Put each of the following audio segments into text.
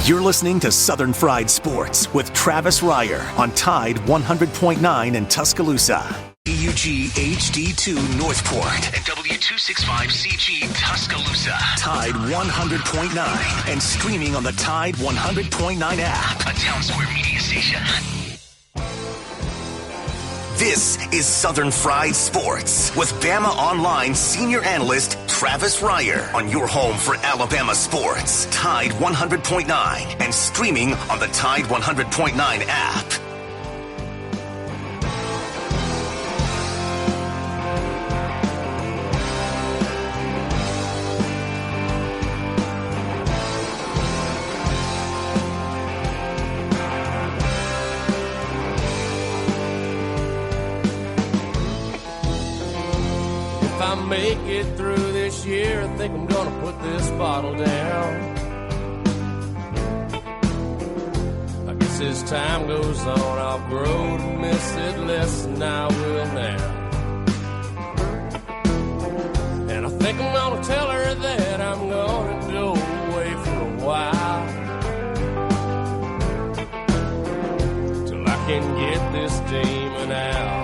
You're listening to Southern Fried Sports with Travis Reier on Tide 100.9 in Tuscaloosa. EUG HD2 Northport and W265CG Tuscaloosa. Tide 100.9 and streaming on the Tide 100.9 app. A Town Square Media station. This is Southern Fried Sports with Bama Online senior analyst Travis Reier on your home for Alabama sports. Tide 100.9 and streaming on the Tide 100.9 app. Make it through this year, I think I'm gonna put this bottle down. I guess as time goes on, I'll grow to miss it less than I will now. And I think I'm gonna tell her that I'm gonna go away for a while, till I can get this demon out.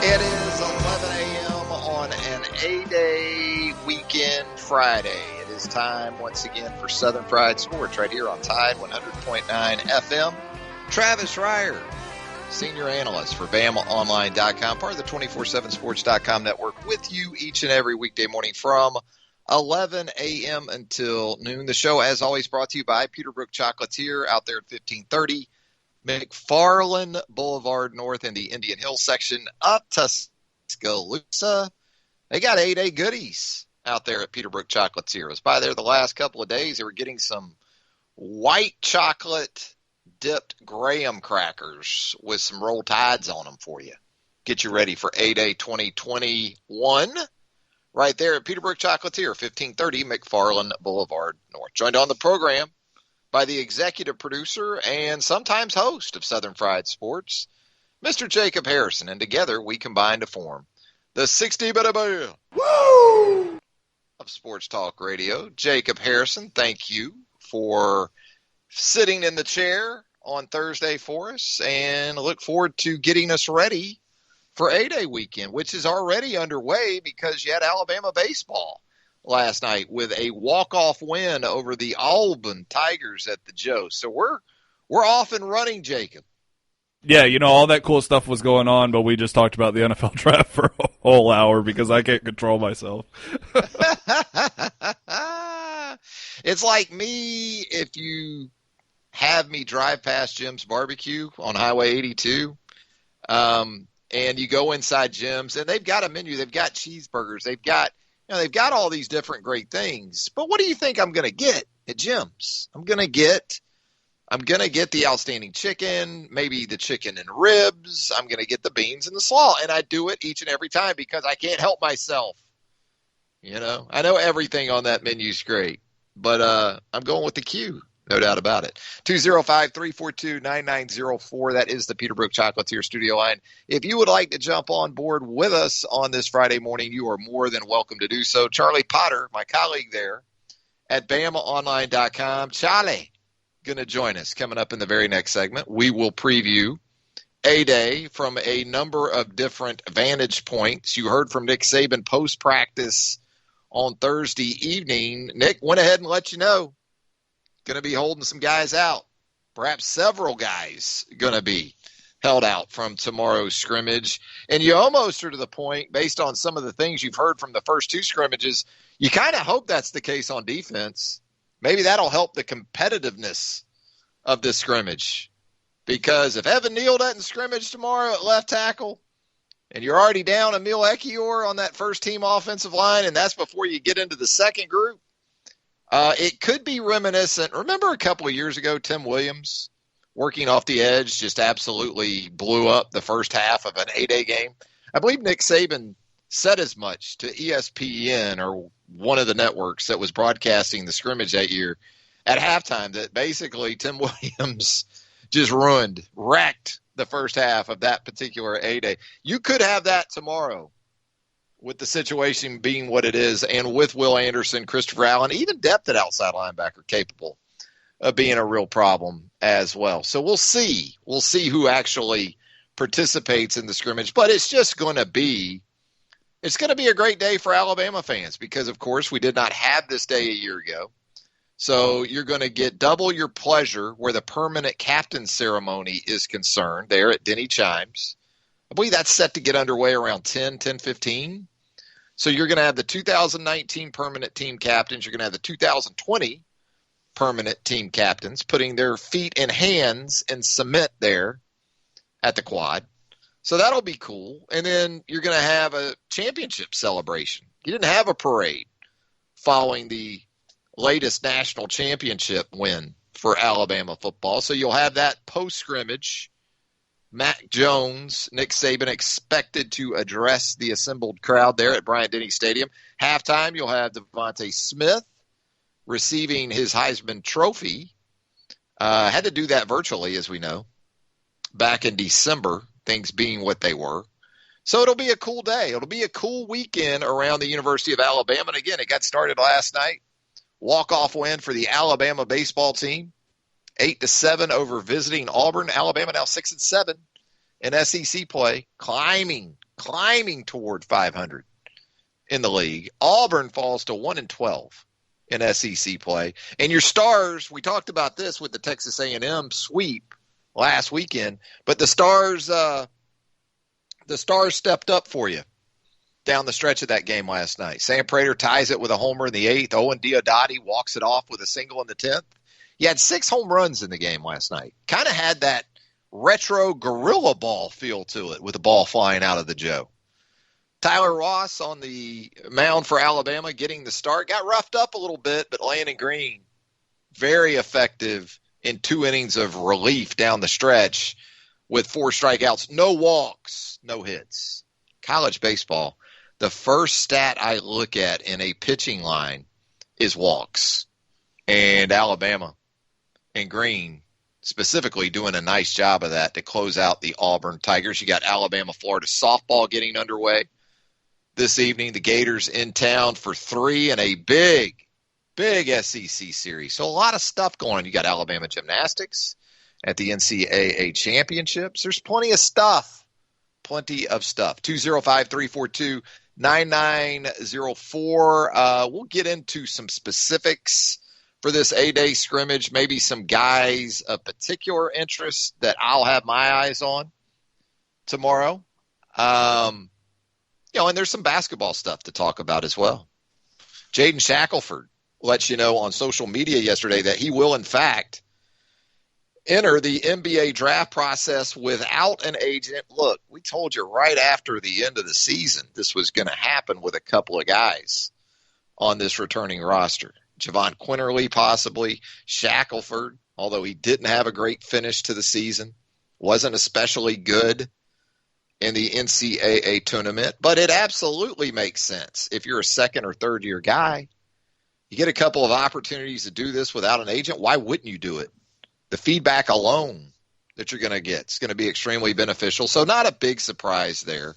It is 11 a.m. on an A-Day weekend Friday. It is time once again for Southern Fried Sports right here on Tide 100.9 FM. Travis Reier, senior analyst for BamaOnline.com, part of the 247sports.com network, with you each and every weekday morning from 11 a.m. until noon. The show, as always, brought to you by Peterbrook Chocolatier out there at 1530. McFarland Boulevard North in the Indian Hill section of Tuscaloosa. They got 8-day goodies out there at Peterbrook Chocolatier. I was by there the last couple of days. They were getting some white chocolate dipped graham crackers with some Roll Tides on them for you. Get you ready for 8-Day 2021 right there at Peterbrook Chocolatier, 1530 McFarland Boulevard North. Joined on the program by the executive producer and sometimes host of Southern Fried Sports, Mr. Jacob Harrison. And together we combine to form the 60-bit woo of Sports Talk Radio. Jacob Harrison, thank you for sitting in the chair on Thursday for us, and look forward to getting us ready for A-Day weekend, which is already underway because you had Alabama baseball last night with a walk-off win over the Auburn Tigers at the Joe. So we're off and running, Jacob. Yeah, you know, all that cool stuff was going on, but we just talked about the NFL draft for a whole hour because I can't control myself. It's like me if you have me drive past Jim's Barbecue on Highway 82, and you go inside Jim's, and they've got a menu. They've got cheeseburgers. They've got all these different great things. But what do you think I'm going to get at Jim's? I'm going to get the outstanding chicken, maybe the chicken and ribs. I'm going to get the beans and the slaw. And I do it each and every time because I can't help myself. You know, I know everything on that menu is great, but I'm going with the Q, no doubt about it. 205-342-9904. That is the Peterbrook Chocolatier studio line. If you would like to jump on board with us on this Friday morning, you are more than welcome to do so. Charlie Potter, my colleague there at BamaOnline.com. Charlie, going to join us coming up in the very next segment. We will preview A-Day from a number of different vantage points. You heard from Nick Saban post-practice on Thursday evening. Nick went ahead and let you know, going to be holding some guys out. Perhaps several guys going to be held out from tomorrow's scrimmage. And you almost are to the point, based on some of the things you've heard from the first two scrimmages, you kind of hope that's the case on defense. Maybe that'll help the competitiveness of this scrimmage. Because if Evan Neal doesn't scrimmage tomorrow at left tackle, and you're already down Emil Ekiyor on that first-team offensive line, and that's before you get into the second group, it could be reminiscent. Remember a couple of years ago, Tim Williams working off the edge just absolutely blew up the first half of an A-Day game? I believe Nick Saban said as much to ESPN or one of the networks that was broadcasting the scrimmage that year at halftime that basically Tim Williams just wrecked the first half of that particular A-Day. You could have that tomorrow with the situation being what it is, and with Will Anderson, Christopher Allen, even depth at outside linebacker capable of being a real problem as well. So we'll see. We'll see who actually participates in the scrimmage. But it's just going to be a great day for Alabama fans because, of course, we did not have this day a year ago. So you're going to get double your pleasure where the permanent captain ceremony is concerned there at Denny Chimes. I believe that's set to get underway around 10:15. So you're going to have the 2019 permanent team captains. You're going to have the 2020 permanent team captains putting their feet and hands in cement there at the quad. So that'll be cool. And then you're going to have a championship celebration. You didn't have a parade following the latest national championship win for Alabama football. So you'll have that post-scrimmage. Mac Jones, Nick Saban expected to address the assembled crowd there at Bryant-Denny Stadium. Halftime, you'll have Devontae Smith receiving his Heisman Trophy. Had to do that virtually, as we know, back in December, things being what they were. So it'll be a cool day. It'll be a cool weekend around the University of Alabama. And again, it got started last night. Walk-off win for the Alabama baseball team. 8-7 over visiting Auburn. Alabama now 6-7 in SEC play, climbing toward 500 in the league. Auburn falls to 1-12 in SEC play. And your Stars, we talked about this with the Texas A&M sweep last weekend, but the Stars stepped up for you down the stretch of that game last night. Sam Prater ties it with a homer in the 8th. Owen Diodati walks it off with a single in the 10th. He had 6 home runs in the game last night. Kind of had that retro gorilla ball feel to it with the ball flying out of the Joe. Tyler Ross on the mound for Alabama getting the start. Got roughed up a little bit, but Landon Green, very effective in 2 innings of relief down the stretch with 4 strikeouts, no walks, no hits. College baseball, the first stat I look at in a pitching line is walks. And Alabama and Green specifically doing a nice job of that to close out the Auburn Tigers. You got Alabama, Florida softball getting underway this evening. The Gators in town for 3 and a big SEC series. So a lot of stuff going on. You got Alabama gymnastics at the NCAA championships. There's plenty of stuff. 205-342-9904. We'll get into some specifics for this A-Day scrimmage, maybe some guys of particular interest that I'll have my eyes on tomorrow. And there's some basketball stuff to talk about as well. Jaden Shackelford let you know on social media yesterday that he will, in fact, enter the NBA draft process without an agent. Look, we told you right after the end of the season this was going to happen with a couple of guys on this returning roster. Javon Quinterly possibly, Shackelford, although he didn't have a great finish to the season, wasn't especially good in the NCAA tournament, but it absolutely makes sense. If you're a second or third year guy, you get a couple of opportunities to do this without an agent, why wouldn't you do it? The feedback alone that you're going to get is going to be extremely beneficial. So not a big surprise there.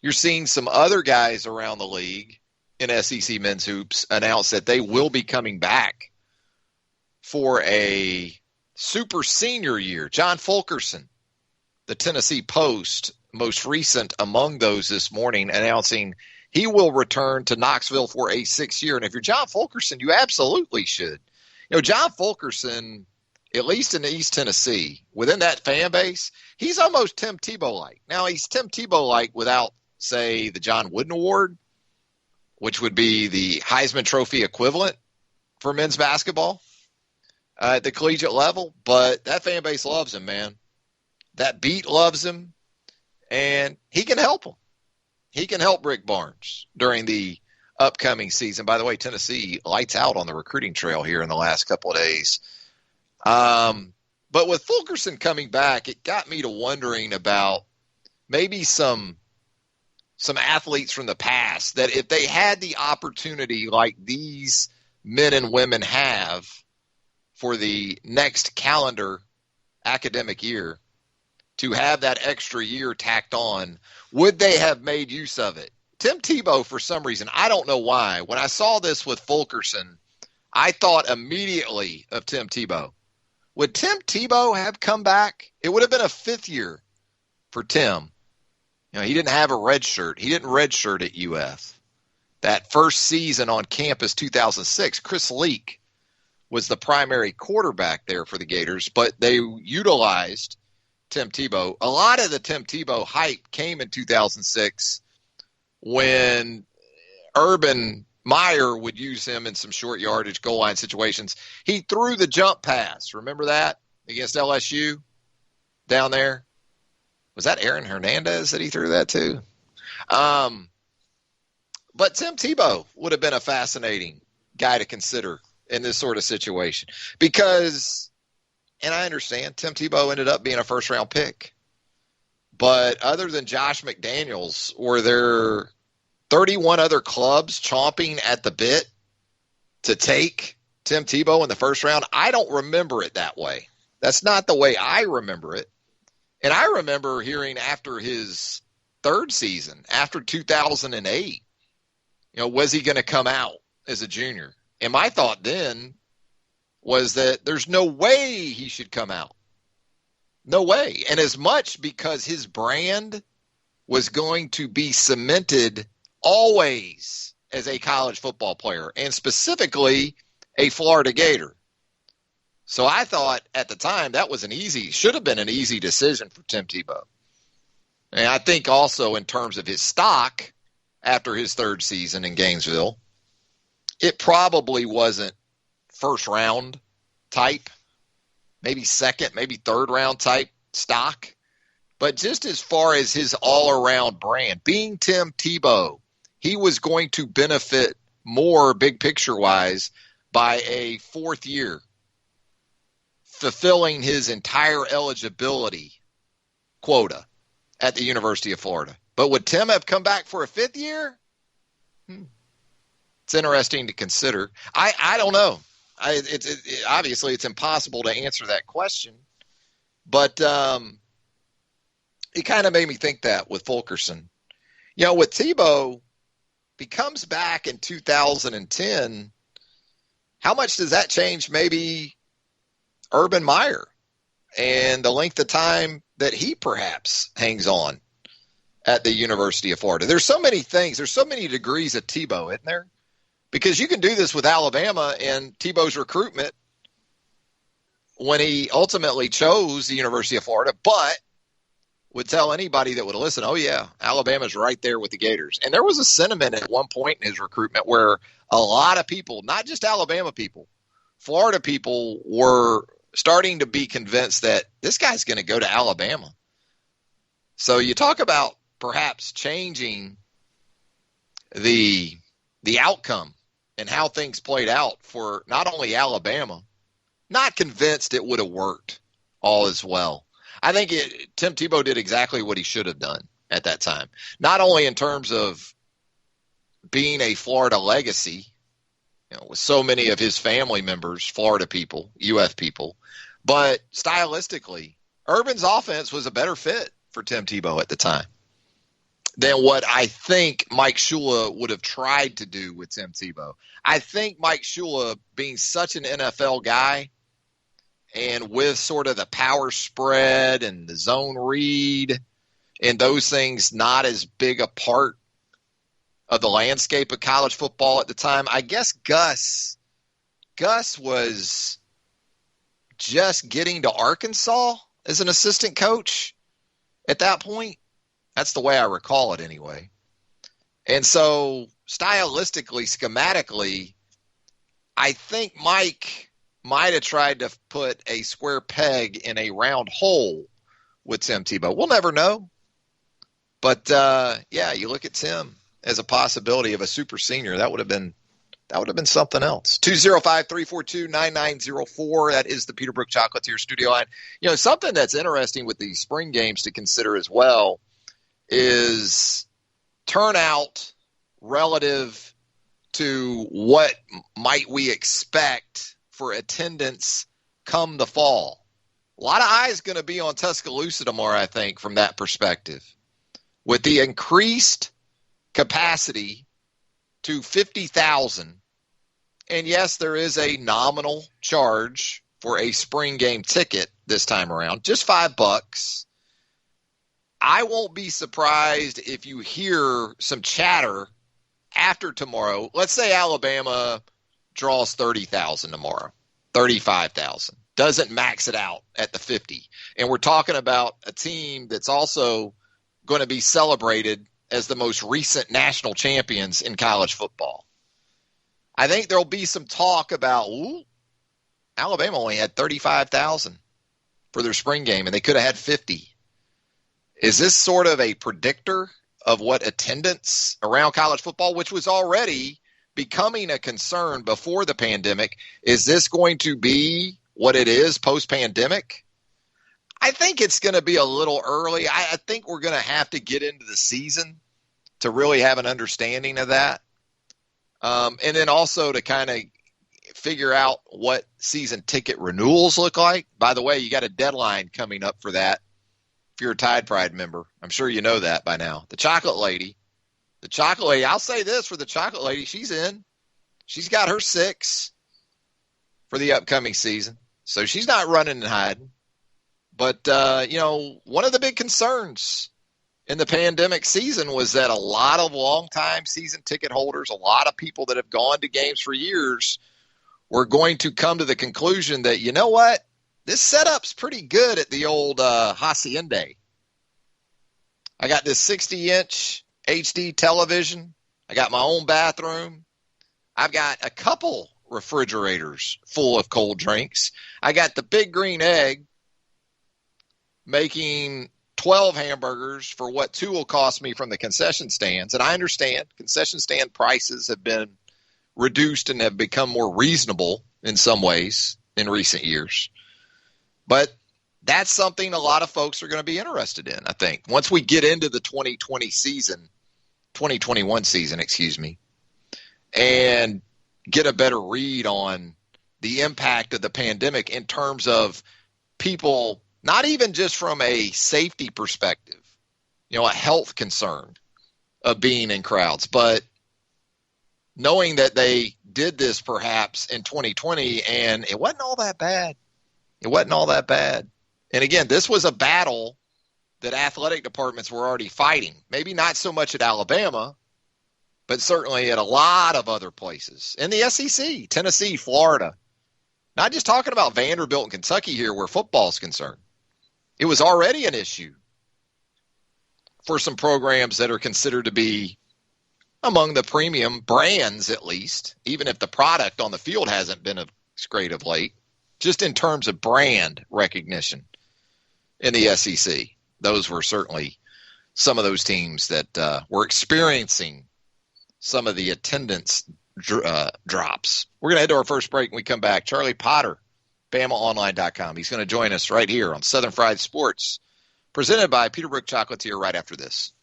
You're seeing some other guys around the league in SEC men's hoops announce that they will be coming back for a super senior year. John Fulkerson, the Tennessee Post, most recent among those this morning, announcing he will return to Knoxville for a 6th year. And if you're John Fulkerson, you absolutely should. John Fulkerson, at least in East Tennessee, within that fan base, he's almost Tim Tebow-like. Now, he's Tim Tebow-like without, say, the John Wooden Award, which would be the Heisman Trophy equivalent for men's basketball at the collegiate level. But that fan base loves him, man. That beat loves him, and he can help them. He can help Rick Barnes during the upcoming season. By the way, Tennessee lights out on the recruiting trail here in the last couple of days. But with Fulkerson coming back, it got me to wondering about maybe some athletes from the past that if they had the opportunity like these men and women have for the next calendar academic year to have that extra year tacked on, would they have made use of it? Tim Tebow, for some reason, I don't know why, when I saw this with Fulkerson, I thought immediately of Tim Tebow. Would Tim Tebow have come back? It would have been a 5th year for Tim. He didn't have a red shirt. He didn't red shirt at UF. That first season on campus, 2006, Chris Leak was the primary quarterback there for the Gators, but they utilized Tim Tebow. A lot of the Tim Tebow hype came in 2006 when Urban Meyer would use him in some short yardage goal line situations. He threw the jump pass. Remember that against LSU down there? Was that Aaron Hernandez that he threw that to? But Tim Tebow would have been a fascinating guy to consider in this sort of situation because, and I understand, Tim Tebow ended up being a first-round pick. But other than Josh McDaniels, were there 31 other clubs chomping at the bit to take Tim Tebow in the first round? I don't remember it that way. That's not the way I remember it. And I remember hearing after his 3rd season, after 2008, was he going to come out as a junior? And my thought then was that there's no way he should come out. No way. And as much because his brand was going to be cemented always as a college football player, and specifically a Florida Gator. So I thought at the time that was should have been an easy decision for Tim Tebow. And I think also in terms of his stock after his 3rd season in Gainesville, it probably wasn't first round type, maybe 2nd, maybe 3rd round type stock. But just as far as his all-around brand, being Tim Tebow, he was going to benefit more big picture-wise by a 4th year, fulfilling his entire eligibility quota at the University of Florida. But would Tim have come back for a 5th year? It's interesting to consider. I don't know. Obviously, it's impossible to answer that question. But it kind of made me think that with Fulkerson. With Tebow, he comes back in 2010. How much does that change maybe Urban Meyer and the length of time that he perhaps hangs on at the University of Florida? There's so many things. There's so many degrees of Tebow, isn't there? Because you can do this with Alabama and Tebow's recruitment when he ultimately chose the University of Florida, but would tell anybody that would listen, oh, yeah, Alabama's right there with the Gators. And there was a sentiment at one point in his recruitment where a lot of people, not just Alabama people, Florida people were starting to be convinced that this guy's going to go to Alabama. So you talk about perhaps changing the outcome and how things played out for not only Alabama, not convinced it would have worked all as well. I think Tim Tebow did exactly what he should have done at that time, not only in terms of being a Florida legacy, with so many of his family members, Florida people, UF people, but stylistically, Urban's offense was a better fit for Tim Tebow at the time than what I think Mike Shula would have tried to do with Tim Tebow. I think Mike Shula, being such an NFL guy, and with sort of the power spread and the zone read and those things not as big a part of the landscape of college football at the time, I guess Gus was just getting to Arkansas as an assistant coach at that point. That's the way I recall it anyway. And so stylistically, schematically, I think Mike might have tried to put a square peg in a round hole with Tim Tebow. We'll never know. But, you look at Tim as a possibility of a super senior. That would have been something else. 205-342-9904. That is the Peterbrook Chocolatier studio line. Something that's interesting with these spring games to consider as well is turnout relative to what might we expect for attendance come the fall. A lot of eyes going to be on Tuscaloosa tomorrow, I think, from that perspective. With the increased capacity to 50,000. And yes, there is a nominal charge for a spring game ticket this time around, just $5. I won't be surprised if you hear some chatter after tomorrow. Let's say Alabama draws 30,000 tomorrow, 35,000, doesn't max it out at the 50. And we're talking about a team that's also going to be celebrated as the most recent national champions in college football. I think there'll be some talk about, Alabama only had 35,000 for their spring game, and they could have had 50. Is this sort of a predictor of what attendance around college football, which was already becoming a concern before the pandemic, is this going to be what it is post-pandemic? I think it's going to be a little early. I think we're going to have to get into the season to really have an understanding of that. And then also to kind of figure out what season ticket renewals look like. By the way, you got a deadline coming up for that. If you're a Tide Pride member, I'm sure you know that by now. The Chocolate Lady, I'll say this for the Chocolate Lady, she's in. She's got her 6 for the upcoming season. So she's not running and hiding. But, one of the big concerns in the pandemic season was that a lot of longtime season ticket holders, a lot of people that have gone to games for years, were going to come to the conclusion that, you know what, this setup's pretty good at the old Hacienda. I got this 60-inch HD television. I got my own bathroom. I've got a couple refrigerators full of cold drinks. I got the Big Green Egg making 12 hamburgers for what 2 will cost me from the concession stands. And I understand concession stand prices have been reduced and have become more reasonable in some ways in recent years. But that's something a lot of folks are going to be interested in, I think. Once we get into the 2021 season, and get a better read on the impact of the pandemic in terms of people, not even just from a safety perspective, a health concern of being in crowds, but knowing that they did this perhaps in 2020 and it wasn't all that bad. And again, this was a battle that athletic departments were already fighting. Maybe not so much at Alabama, but certainly at a lot of other places. In the SEC, Tennessee, Florida. Not just talking about Vanderbilt and Kentucky here where football is concerned. It was already an issue for some programs that are considered to be among the premium brands, at least, even if the product on the field hasn't been as great of late, just in terms of brand recognition in the SEC. Those were certainly some of those teams that were experiencing some of the attendance drops. We're going to head to our first break when we come back. Charlie Potter, BamaOnline.com. He's going to join us right here on Southern Fried Sports, presented by Peterbrook Chocolatier right after this.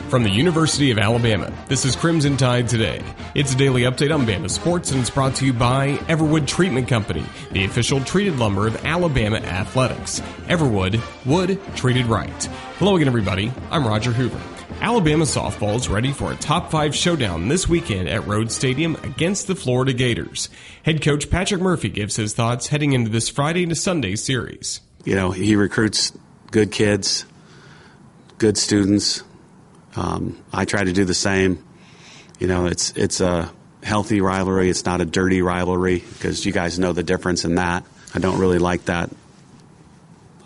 From the University of Alabama, this is Crimson Tide Today. It's a daily update on Bama sports, and it's brought to you by Everwood Treatment Company, the official treated lumber of Alabama athletics. Everwood, wood treated right. Hello again, everybody. I'm Roger Hoover. Alabama softball is ready for a top 5 showdown this weekend at Rhodes Stadium against the Florida Gators. Head coach Patrick Murphy gives his thoughts heading into this Friday to Sunday series. He recruits good kids, good students. I try to do the same. It's a healthy rivalry. It's not a dirty rivalry because you guys know the difference in that. I don't really like that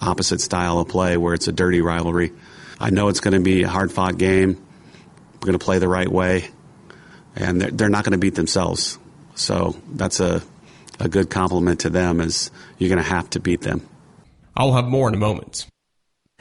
opposite style of play where it's a dirty rivalry. I know it's going to be a hard-fought game. We're going to play the right way, and they're not going to beat themselves. So that's a good compliment to them is you're going to have to beat them. I'll have more in a moment.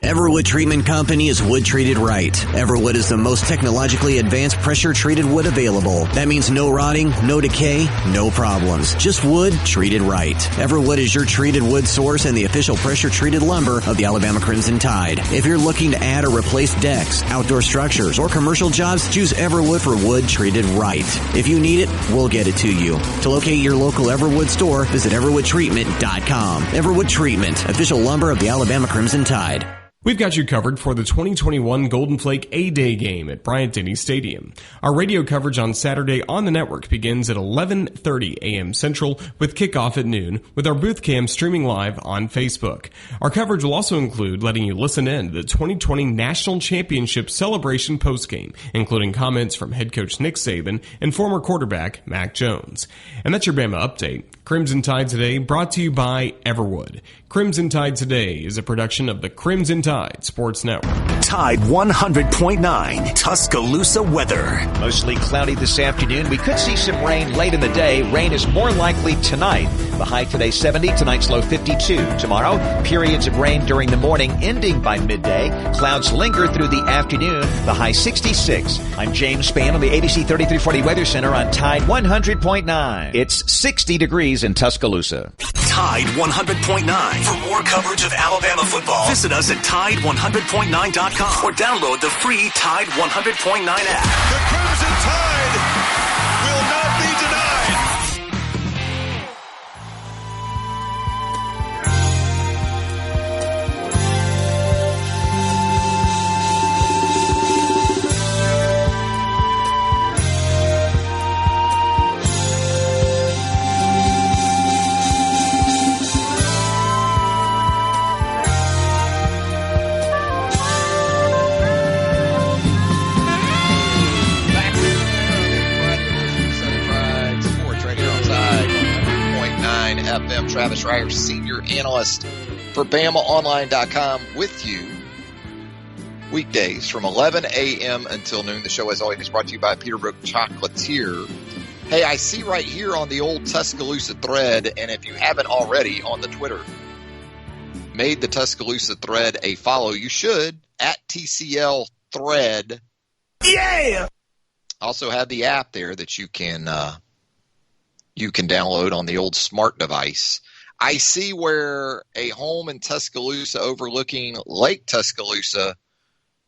Everwood Treatment Company is wood treated right. Everwood is the most technologically advanced pressure treated wood available. That means no rotting, no decay, no problems. Just wood treated right. Everwood is your treated wood source and the official pressure treated lumber of the Alabama Crimson Tide. If you're looking to add or replace decks, outdoor structures, or commercial jobs, choose Everwood for wood treated right. If you need it, we'll get it to you. To locate your local Everwood store, visit everwoodtreatment.com. Everwood Treatment, official lumber of the Alabama Crimson Tide. We've got you covered for the 2021 Golden Flake A-Day game at Bryant-Denny Stadium. Our radio coverage on Saturday on the network begins at 11:30 a.m. Central with kickoff at noon, with our booth cam streaming live on Facebook. Our coverage will also include letting you listen in to the 2020 National Championship Celebration postgame, including comments from head coach Nick Saban and former quarterback Mac Jones. And that's your Bama Update. Crimson Tide Today, brought to you by Everwood. Crimson Tide Today is a production of the Crimson Tide Sports Network. Tide 100.9 Tuscaloosa weather. Mostly cloudy this afternoon. We could see some rain late in the day. Rain is more likely tonight. The high today 70, tonight's low 52. Tomorrow, periods of rain during the morning, ending by midday. Clouds linger through the afternoon. The high 66. I'm James Spann on the ABC 3340 Weather Center on Tide 100.9. It's 60 degrees in Tuscaloosa. Tide 100.9. For more coverage of Alabama football, visit us at Tide100.9.com or download the free Tide 100.9 app. The Crimson Tide will not be denied. Travis Reier, senior analyst for BamaOnline.com, with you weekdays from 11 a.m. until noon. The show, as always, is brought to you by Peterbrook Chocolatier. Hey, I see right here on the old Tuscaloosa thread, and if you haven't already on the Twitter, made the Tuscaloosa thread a follow. You should, at TCL thread. Yeah! Also have the app there that you can download on the old smart device. I see where a home in Tuscaloosa overlooking Lake Tuscaloosa,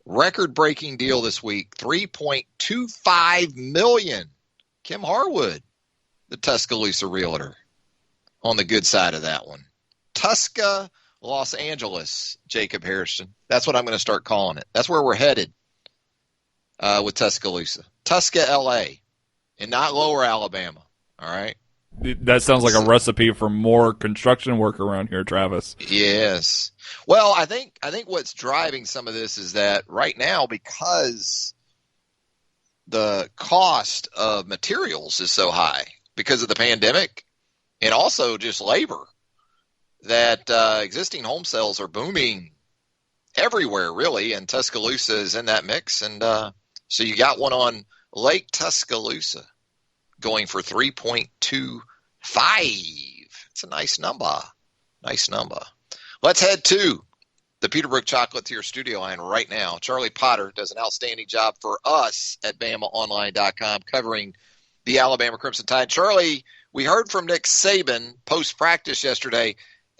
record-breaking deal this week, $3.25 million. Kim Harwood, the Tuscaloosa realtor, on the good side of that one. Tusca, Los Angeles, Jacob Harrison. That's what I'm going to start calling it. That's where we're headed with Tuscaloosa. Tusca, L.A., and not Lower Alabama. All right? That sounds like a recipe for more construction work around here, Travis. Yes. Well, I think what's driving some of this is that right now, because the cost of materials is so high because of the pandemic and also just labor, that existing home sales are booming everywhere, really, and Tuscaloosa is in that mix. And so you got one on Lake Tuscaloosa going for $3.25. It's a nice number. Nice number. Let's head to the Peterbrook Chocolatier studio line right now. Charlie Potter does an outstanding job for us at BamaOnline.com covering the Alabama Crimson Tide. Charlie, we heard from Nick Saban post-practice yesterday,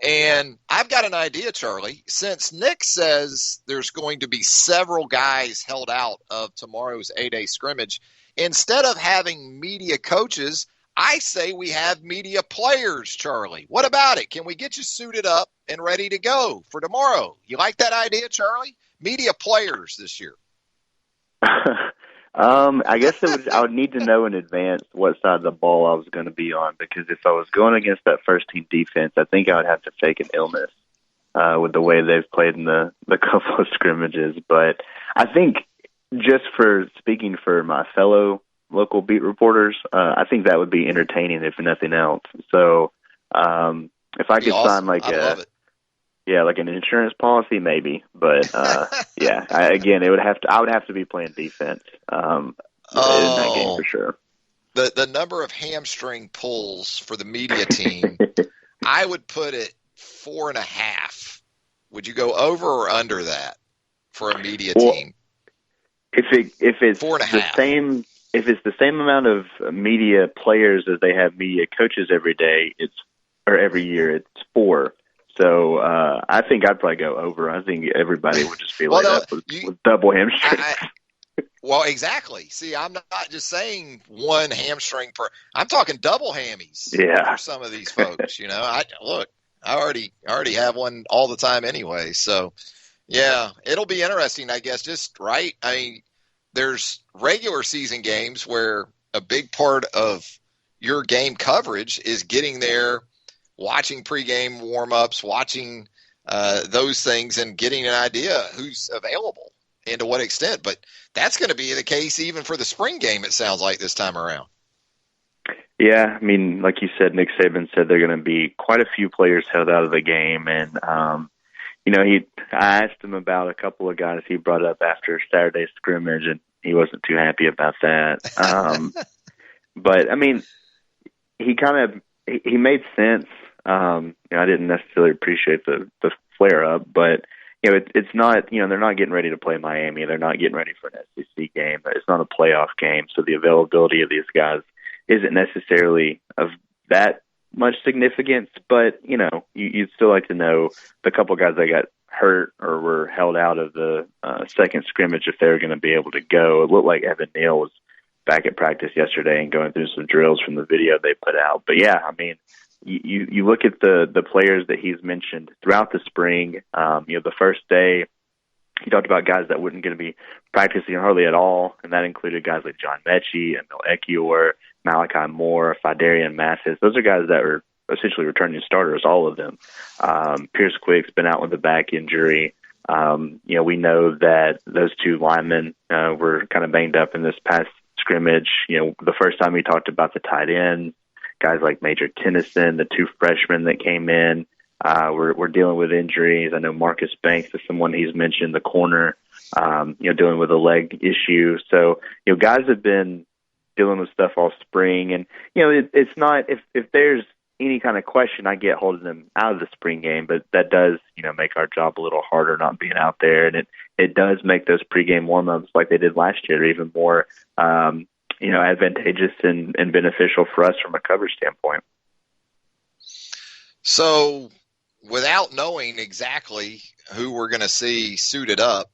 and I've got an idea, Charlie. Since Nick says there's going to be several guys held out of tomorrow's A-Day scrimmage, instead of having media coaches, I say we have media players, Charlie. What about it? Can we get you suited up and ready to go for tomorrow? You like that idea, Charlie? Media players this year. I guess I would need to know in advance what side of the ball I was going to be on, because if I was going against that first-team defense, I think I would have to fake an illness with the way they've played in the couple of scrimmages. But I think, just for speaking for my fellow local beat reporters, I think that would be entertaining, if nothing else. So if I could sign like an insurance policy, maybe. But I would have to be playing defense in that game for sure. The number of hamstring pulls for the media team, I would put it 4.5. Would you go over or under that for a media team? If it's 4.5. If it's the same amount of media players as they have media coaches every year, it's 4. So I think I'd probably go over. I think everybody would just be laid up with double hamstrings. Well, exactly. See, I'm not just saying one hamstring per. I'm talking double hammies. Yeah. For some of these folks, I already have one all the time anyway. So, Yeah, it'll be interesting, I guess, just right. I mean, there's regular season games where a big part of your game coverage is getting there, watching pregame warm-ups, watching those things, and getting an idea who's available and to what extent. But that's going to be the case even for the spring game, it sounds like, this time around. Yeah, I mean, like you said, Nick Saban said they're going to be quite a few players held out of the game. And, I asked him about a couple of guys he brought up after Saturday's scrimmage, and he wasn't too happy about that. But, I mean, he made sense. I didn't necessarily appreciate the flare-up, but it's not, they're not getting ready to play Miami. They're not getting ready for an SEC game. It's not a playoff game, so the availability of these guys isn't necessarily of that much significance. But, you'd still like to know the couple guys that got hurt or were held out of the second scrimmage if they were going to be able to go. It looked like Evan Neal was back at practice yesterday and going through some drills from the video they put out. But, yeah, I mean, you look at the players that he's mentioned throughout the spring. The first day, he talked about guys that weren't going to be practicing hardly at all, and that included guys like John Mechie, Emil Ekiyor, Malachi Moore, Fidarian Mathis. Those are guys that are essentially returning starters, all of them. Pierce Quick's been out with a back injury. We know that those two linemen were kind of banged up in this past scrimmage. The first time we talked about the tight end, guys like Major Tennyson, the two freshmen that came in, we're dealing with injuries. I know Marcus Banks is someone he's mentioned, the corner, dealing with a leg issue. So, guys have been dealing with stuff all spring. And, it's not, if there's any kind of question, I get holding them out of the spring game, but that does, make our job a little harder not being out there. And it does make those pregame warm-ups like they did last year even more, advantageous and beneficial for us from a coverage standpoint. So without knowing exactly who we're going to see suited up,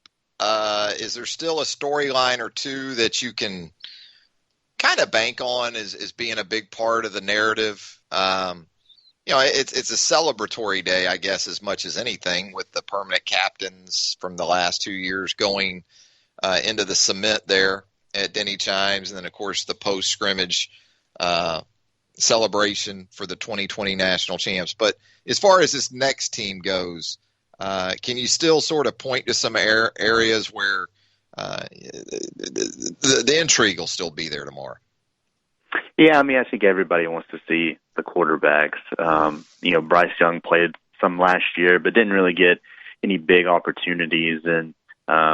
is there still a storyline or two that you can kind of bank on as being a big part of the narrative? It's a celebratory day, I guess, as much as anything, with the permanent captains from the last 2 years going into the cement there at Denny Chimes, and then, of course, the post-scrimmage celebration for the 2020 national champs. But as far as this next team goes, can you still sort of point to some areas where the intrigue will still be there tomorrow? Yeah, I mean, I think everybody wants to see the quarterbacks. Bryce Young played some last year, but didn't really get any big opportunities. And,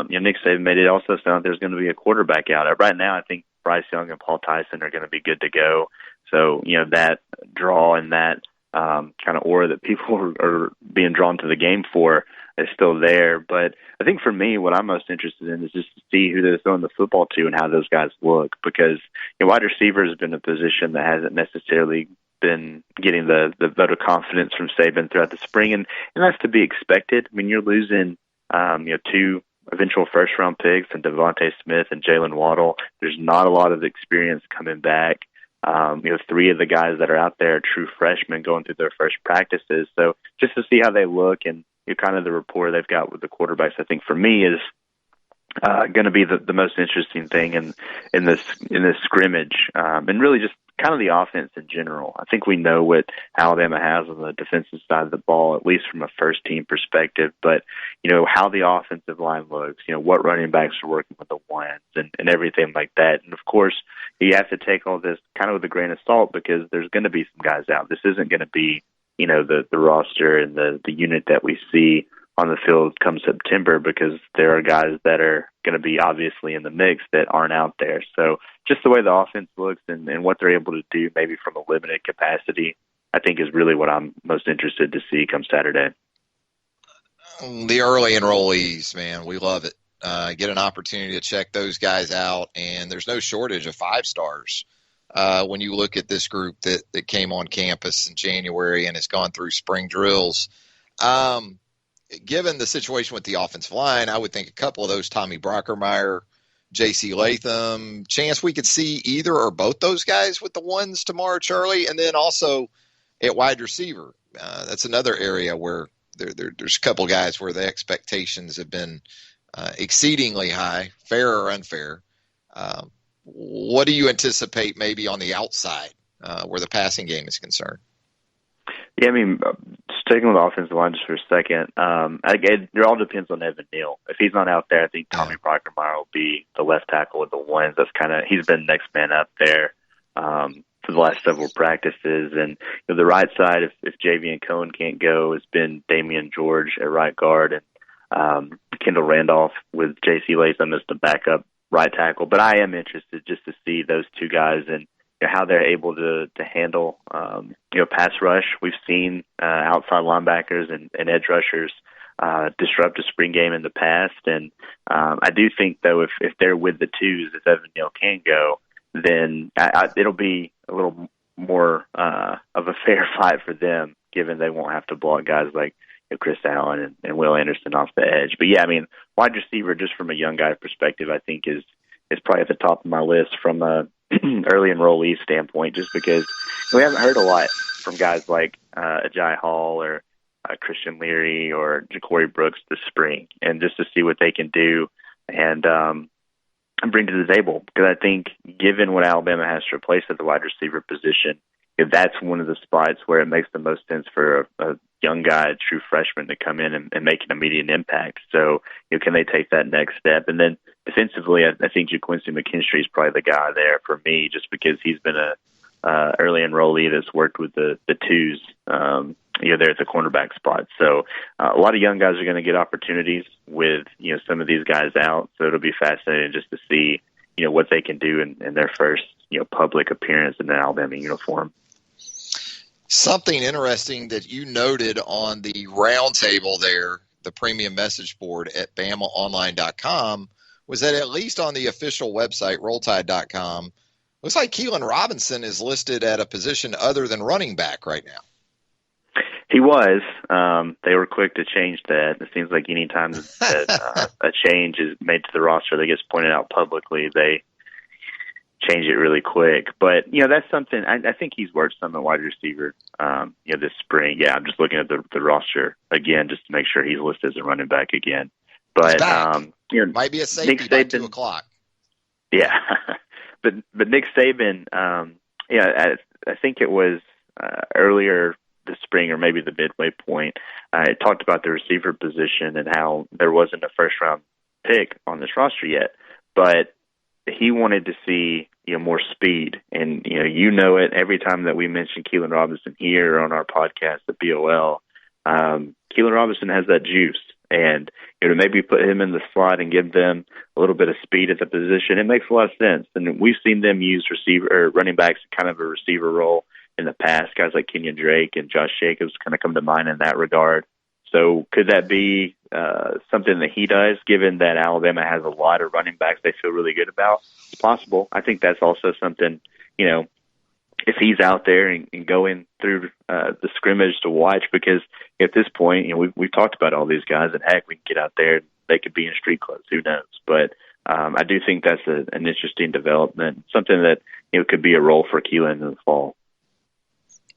Nick Saban made it also sound like there's going to be a quarterback out. Right now, I think Bryce Young and Paul Tyson are going to be good to go. So, that draw and that kind of aura that people are being drawn to the game for is still there. But I think for me, what I'm most interested in is just to see who they're throwing the football to and how those guys look, because wide receiver has been a position that hasn't necessarily been getting the vote of confidence from Saban throughout the spring, and that's to be expected. I mean, you're losing two eventual first-round picks and Devontae Smith and Jalen Waddle. There's not a lot of experience coming back. Three of the guys that are out there are true freshmen going through their first practices. So just to see how they look and kind of the rapport they've got with the quarterbacks, I think for me is going to be the most interesting thing in this scrimmage, and really just kind of the offense in general. I think we know what Alabama has on the defensive side of the ball, at least from a first-team perspective. But, how the offensive line looks, what running backs are working with the ones and everything like that. And, of course, you have to take all this kind of with a grain of salt because there's going to be some guys out. This isn't going to be, the roster and the unit that we see on the field come September, because there are guys that are going to be obviously in the mix that aren't out there. So just the way the offense looks and what they're able to do maybe from a limited capacity, I think is really what I'm most interested to see come Saturday. The early enrollees, man, we love it. Get an opportunity to check those guys out, and there's no shortage of 5-stars when you look at this group that came on campus in January and has gone through spring drills. Given the situation with the offensive line, I would think a couple of those, Tommy Brockermeyer, J.C. Latham, chance we could see either or both those guys with the ones tomorrow, Charlie. And then also at wide receiver, that's another area where there's a couple guys where the expectations have been exceedingly high, fair or unfair. What do you anticipate maybe on the outside where the passing game is concerned? Yeah, I mean, sticking with the offensive line just for a second, it all depends on Evan Neal. If he's not out there, I think Tommy Brockermeyer will be the left tackle with the ones. He's been next man up there for the last several practices. And the right side, if Javian Cohen can't go, has been Damian George at right guard and Kendall Randolph with J.C. Latham as the backup right tackle. But I am interested just to see those two guys and how they're able to handle pass rush. We've seen outside linebackers and edge rushers disrupt a spring game in the past, and I do think though if they're with the twos, if Evan Neal can go, then it'll be a little more of a fair fight for them, given they won't have to block guys like Chris Allen and Will Anderson off the edge. But yeah, I mean, wide receiver, just from a young guy perspective, I think is probably at the top of my list from a early enrollee standpoint, just because we haven't heard a lot from guys like Ajay Hall or Christian Leary or Ja'Cory Brooks this spring, and just to see what they can do and bring to the table. Because I think given what Alabama has to replace at the wide receiver position, that's one of the spots where it makes the most sense for a young guy, a true freshman, to come in and make an immediate impact. So, can they take that next step? And then defensively, I think JaQuincy McKinstry is probably the guy there for me, just because he's been a early enrollee that's worked with the twos, there at the cornerback spot. So a lot of young guys are going to get opportunities with, some of these guys out. So it'll be fascinating just to see, what they can do in their first, public appearance in an Alabama uniform. Something interesting that you noted on the roundtable there, the premium message board at BamaOnline.com, was that at least on the official website, RollTide.com, looks like Keelan Robinson is listed at a position other than running back right now. He was. They were quick to change that. It seems like any time that a change is made to the roster that gets pointed out publicly, they change it really quick. But, that's something I think he's worked some at wide receiver, this spring. Yeah, I'm just looking at the roster again just to make sure he's listed as a running back again. But might be a safety by 2 o'clock. Yeah, but Nick Saban, I think it was earlier this spring or maybe the midway point. It talked about the receiver position and how there wasn't a first round pick on this roster yet, but he wanted to see more speed, and it every time that we mention Keelan Robinson here on our podcast at BOL. Keelan Robinson has that juice, and to maybe put him in the slot and give them a little bit of speed at the position, it makes a lot of sense. And we've seen them use running backs in kind of a receiver role in the past. Guys like Kenyon Drake and Josh Jacobs kind of come to mind in that regard. So could that be something that he does, given that Alabama has a lot of running backs they feel really good about? It's possible. I think that's also something, if he's out there and going through the scrimmage to watch, because at this point, we've talked about all these guys, and heck, we can get out there and they could be in street clothes. Who knows? But I do think that's an interesting development, something that could be a role for Keelan in the fall.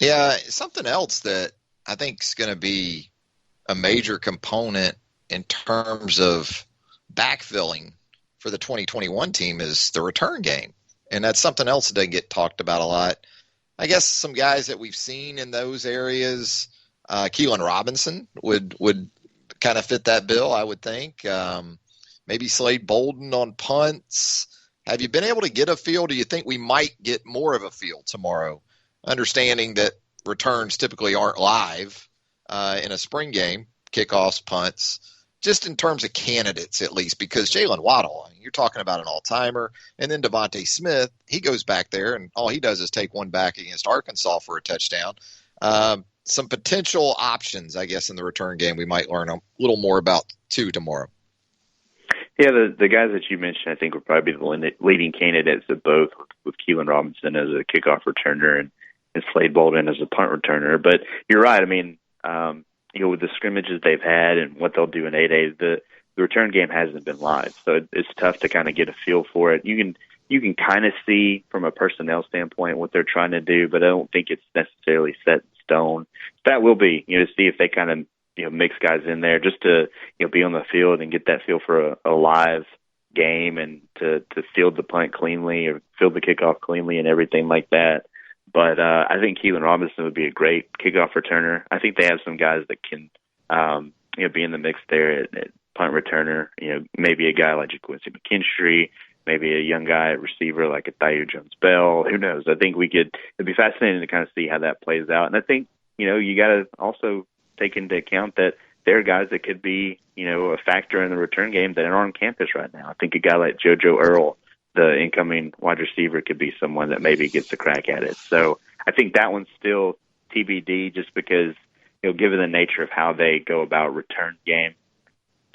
Yeah, something else that I think is going to be a major component in terms of backfilling for the 2021 team is the return game. And that's something else that doesn't get talked about a lot. I guess some guys that we've seen in those areas, Keelan Robinson would kind of fit that bill, I would think. Maybe Slade Bolden on punts. Have you been able to get a feel? Do you think we might get more of a feel tomorrow, understanding that returns typically aren't live in a spring game, kickoffs, punts, just in terms of candidates at least, because Jalen Waddle, you're talking about an all-timer, and then Devontae Smith, he goes back there, and all he does is take one back against Arkansas for a touchdown. Some potential options, I guess, in the return game we might learn a little more about, too, tomorrow. Yeah, the guys that you mentioned, I think, would probably be the leading candidates of both, with Keelan Robinson as a kickoff returner and Slade Bolden as a punt returner. But you're right. I mean, with the scrimmages they've had and what they'll do in 8A, the return game hasn't been live, so it's tough to kind of get a feel for it. You can kind of see from a personnel standpoint what they're trying to do, but I don't think it's necessarily set in stone. That will be, to see if they kind of mix guys in there just to, be on the field and get that feel for a live game and to field the punt cleanly or field the kickoff cleanly and everything like that. But I think Keelan Robinson would be a great kickoff returner. I think they have some guys that can, be in the mix there at punt returner. Maybe a guy like Quincy McKinstry, maybe a young guy at receiver like a Thayer Jones-Bell. Who knows? I think it'd be fascinating to kind of see how that plays out. And I think, you got to also take into account that there are guys that could be, a factor in the return game that are on campus right now. I think a guy like JoJo Earl, the incoming wide receiver, could be someone that maybe gets a crack at it. So I think that one's still TBD just because, given the nature of how they go about return game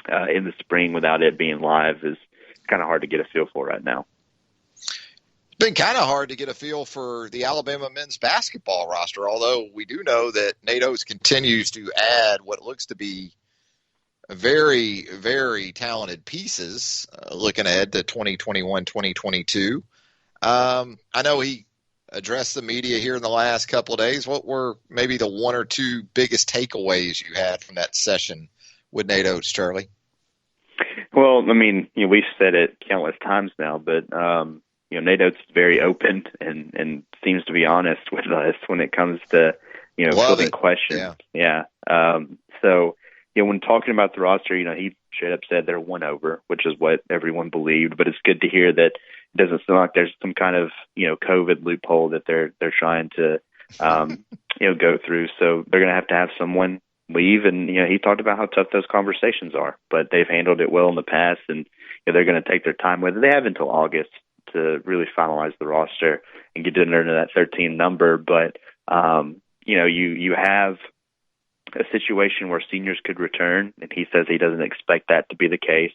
in the spring without it being live is kind of hard to get a feel for right now. It's been kind of hard to get a feel for the Alabama men's basketball roster, although we do know that Nate Oates continues to add what looks to be very, very talented pieces looking ahead to 2021-2022. I know he addressed the media here in the last couple of days. What were maybe the one or two biggest takeaways you had from that session with Nate Oates, Charlie? Well, I mean, we've said it countless times now, but Nate Oates is very open and seems to be honest with us when it comes to fielding questions. Yeah. So when talking about the roster, he straight up said they're one over, which is what everyone believed. But it's good to hear that it doesn't sound like there's some kind of COVID loophole that they're trying to go through. So they're going to have someone leave, and he talked about how tough those conversations are, but they've handled it well in the past, and they're going to take their time with it. They have until August to really finalize the roster and get under that 13 number. But you have a situation where seniors could return, and he says he doesn't expect that to be the case.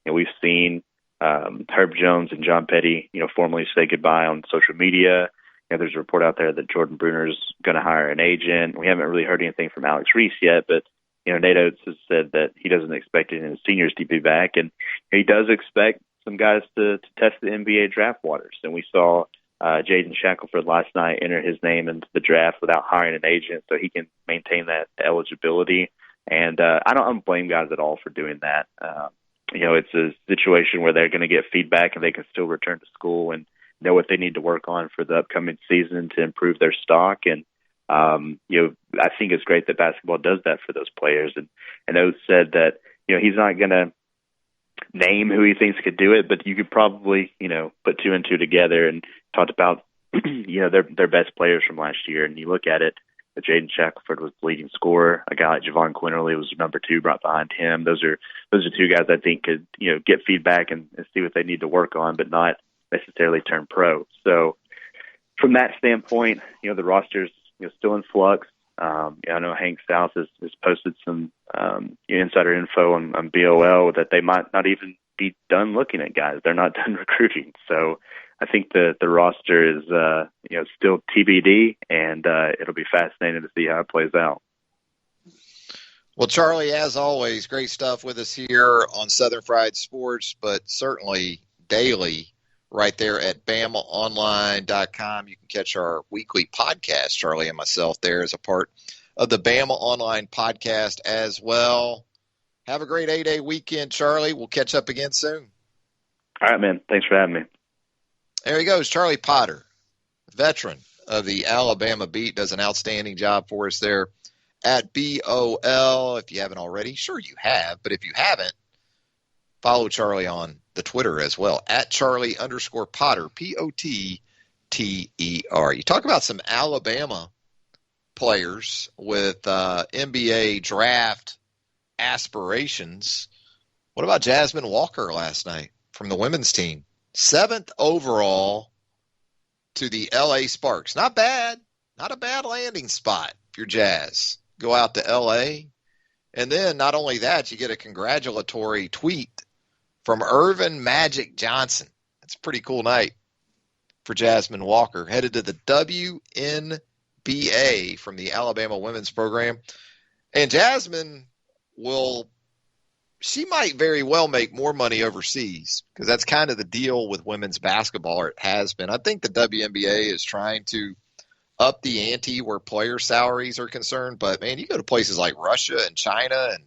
We've seen Herb Jones and John Petty, formally say goodbye on social media. There's a report out there that Jordan Bruner's going to hire an agent. We haven't really heard anything from Alex Reese yet, but Nate Oates has said that he doesn't expect any of the seniors to be back, and he does expect some guys to test the NBA draft waters. And we saw Jaden Shackelford last night enter his name into the draft without hiring an agent, so he can maintain that eligibility. And I don't blame guys at all for doing that. It's a situation where they're going to get feedback and they can still return to school and know what they need to work on for the upcoming season to improve their stock. And, I think it's great that basketball does that for those players. And Oates said that, he's not going to name who he thinks could do it, but you could probably, put two and two together and talked about, their best players from last year. And you look at it, Jaden Shackelford was the leading scorer. A guy like Javon Quinterly was number two, brought behind him. Those are two guys I think could, get feedback and see what they need to work on, but not necessarily turn pro. So from that standpoint, the roster's still in flux. I know Hank South has posted some insider info on BOL that they might not even be done looking at guys. They're not done recruiting. So I think the roster is still TBD, and it'll be fascinating to see how it plays out. Well, Charlie, as always, great stuff with us here on Southern Fried Sports, but certainly daily right there at BamaOnline.com. You can catch our weekly podcast, Charlie and myself, there as a part of the Bama Online podcast as well. Have a great 8-day weekend, Charlie. We'll catch up again soon. All right, man. Thanks for having me. There he goes, Charlie Potter, veteran of the Alabama beat, does an outstanding job for us there at BOL. If you haven't already, sure you have, but if you haven't, follow Charlie on the Twitter as well, at Charlie_Potter, Potter. You talk about some Alabama players with NBA draft aspirations. What about Jasmine Walker last night from the women's team? 7th overall to the LA Sparks. Not bad. Not a bad landing spot if you're Jazz. Go out to LA. And then not only that, you get a congratulatory tweet from Irvin Magic Johnson. That's a pretty cool night for Jasmine Walker. Headed to the WNBA from the Alabama women's program. And Jasmine she might very well make more money overseas because that's kind of the deal with women's basketball, or it has been. I think the WNBA is trying to up the ante where player salaries are concerned. But, man, you go to places like Russia and China and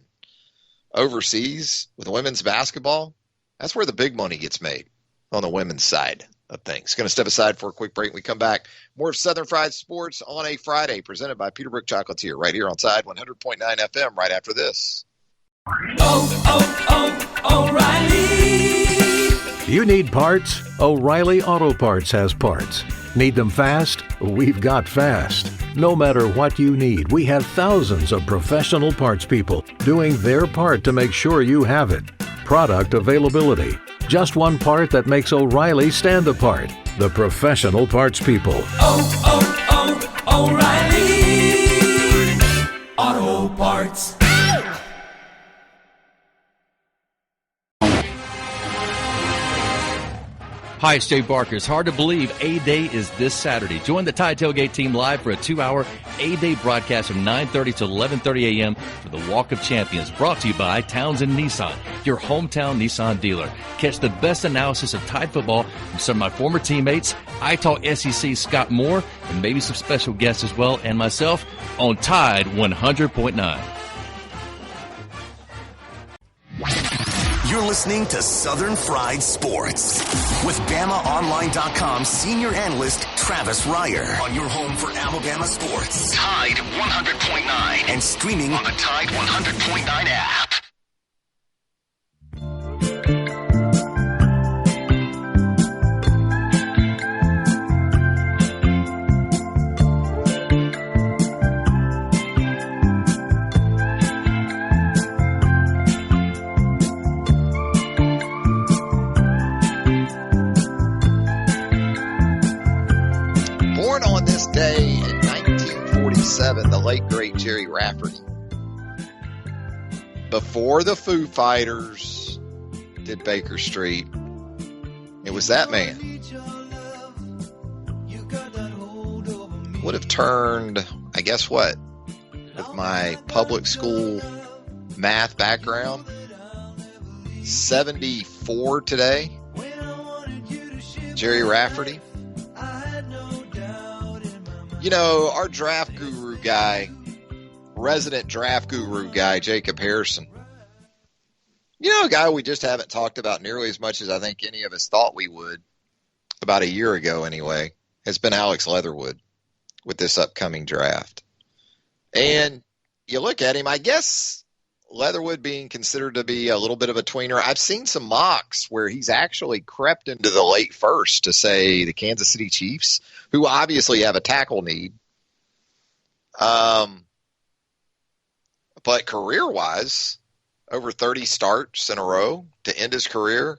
overseas with women's basketball, that's where the big money gets made on the women's side of things. Going to step aside for a quick break. When we come back, more of Southern Fried Sports on a Friday, presented by Peterbrook Chocolatier, right here on Tide 100.9 FM, right after this. O'Reilly! You need parts? O'Reilly Auto Parts has parts. Need them fast? We've got fast. No matter what you need, we have thousands of professional parts people doing their part to make sure you have it. Product availability. Just one part that makes O'Reilly stand apart. The professional parts people. O'Reilly Auto Parts. Hi, it's Dave Barker. It's hard to believe A-Day is this Saturday. Join the Tide Tailgate team live for a 2-hour A-Day broadcast from 9:30 to 11:30 a.m. for the Walk of Champions, brought to you by Townsend Nissan, your hometown Nissan dealer. Catch the best analysis of Tide football from some of my former teammates, I Talk SEC Scott Moore, and maybe some special guests as well, and myself on Tide 100.9. You're listening to Southern Fried Sports with BamaOnline.com senior analyst Travis Reier on your home for Alabama sports. Tide 100.9 and streaming on the Tide 100.9 app. Day in 1947, the late great Jerry Rafferty, before the Foo Fighters did Baker Street, it was that man. Would have turned, I guess what, with my public school math background, 74 today. Jerry Rafferty. You know, our draft guru guy, resident draft guru guy, Jacob Harrison. You know, a guy we just haven't talked about nearly as much as I think any of us thought we would, about a year ago anyway, has been Alex Leatherwood with this upcoming draft. And you look at him, I guess Leatherwood being considered to be a little bit of a tweener. I've seen some mocks where he's actually crept into the late first to, say, the Kansas City Chiefs, who obviously have a tackle need. But career-wise, over 30 starts in a row to end his career.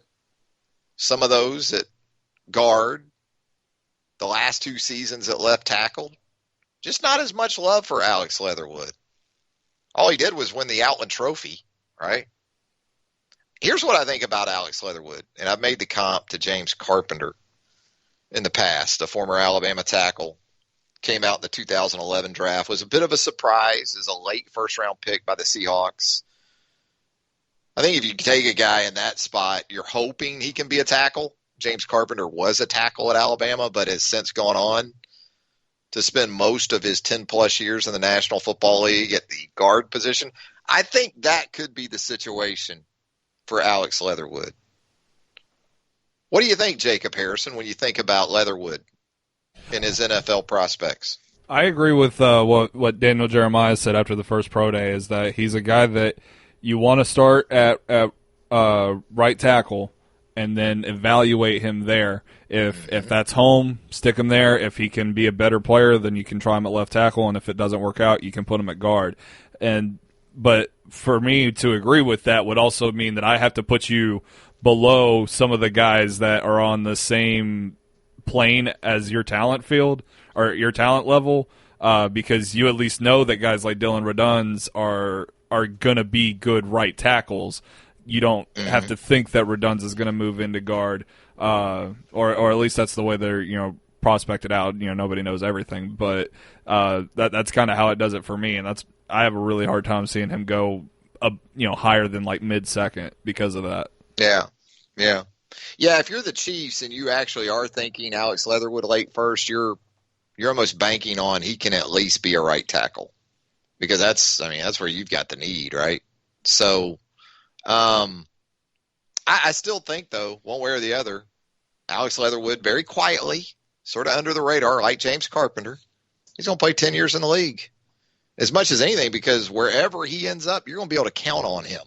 Some of those at guard. The last 2 seasons at left tackle. Just not as much love for Alex Leatherwood. All he did was win the Outland Trophy, right? Here's what I think about Alex Leatherwood, and I've made the comp to James Carpenter in the past, a former Alabama tackle, came out in the 2011 draft, was a bit of a surprise as a late first-round pick by the Seahawks. I think if you take a guy in that spot, you're hoping he can be a tackle. James Carpenter was a tackle at Alabama, but has since gone on to spend most of his 10-plus years in the National Football League at the guard position. I think that could be the situation for Alex Leatherwood. What do you think, Jacob Harrison, when you think about Leatherwood and his NFL prospects? I agree with what Daniel Jeremiah said after the first pro day, is that he's a guy that you want to start at right tackle and then evaluate him there. If that's home, stick him there. If he can be a better player, then you can try him at left tackle, and if it doesn't work out, you can put him at guard. But for me to agree with that would also mean that I have to put you below some of the guys that are on the same plane as your talent field or your talent level, because you at least know that guys like Dylan Reduns are going to be good right tackles. You don't have to think that Reduns is going to move into guard, or at least that's the way they're prospected out. Nobody knows everything, but that's kind of how it does it for me, and I have a really hard time seeing him go higher than like mid-second because of that. Yeah. If you're the Chiefs and you actually are thinking Alex Leatherwood late first, you're you're almost banking on he can at least be a right tackle, because that's where you've got the need, right? So I still think, though, one way or the other, Alex Leatherwood, very quietly, sort of under the radar, like James Carpenter, he's going to play 10 years in the league. As much as anything, because wherever he ends up, you're going to be able to count on him